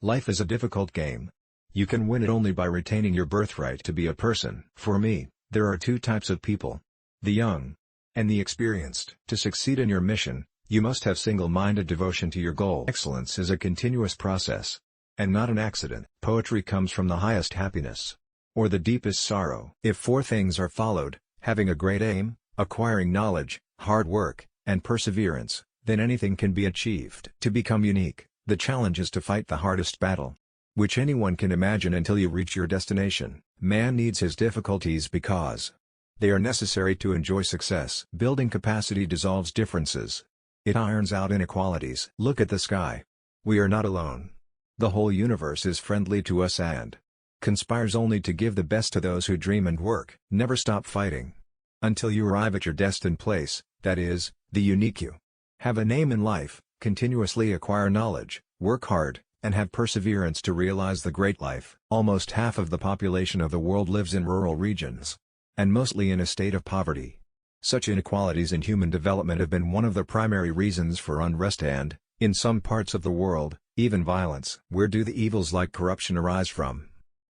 Life is a difficult game. You can win it only by retaining your birthright to be a person. For me, there are two types of people: the young and the experienced. To succeed in your mission, you must have single-minded devotion to your goal. Excellence is a continuous process, and not an accident. Poetry comes from the highest happiness, or the deepest sorrow. If four things are followed: having a great aim, acquiring knowledge, hard work, and perseverance, then anything can be achieved. To become unique, the challenge is to fight the hardest battle, which anyone can imagine until you reach your destination. Man needs his difficulties because they are necessary to enjoy success. Building capacity dissolves differences. It irons out inequalities. Look at the sky. We are not alone. The whole universe is friendly to us and conspires only to give the best to those who dream and work. Never stop fighting until you arrive at your destined place, that is, the unique you. Have a name in life, continuously acquire knowledge, work hard, and have perseverance to realize the great life. Almost half of the population of the world lives in rural regions, and mostly in a state of poverty. Such inequalities in human development have been one of the primary reasons for unrest and, in some parts of the world, even violence. Where do the evils like corruption arise from?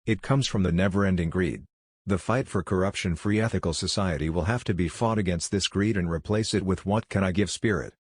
It comes from the never-ending greed. The fight for corruption-free ethical society will have to be fought against this greed and replace it with what can I give spirit.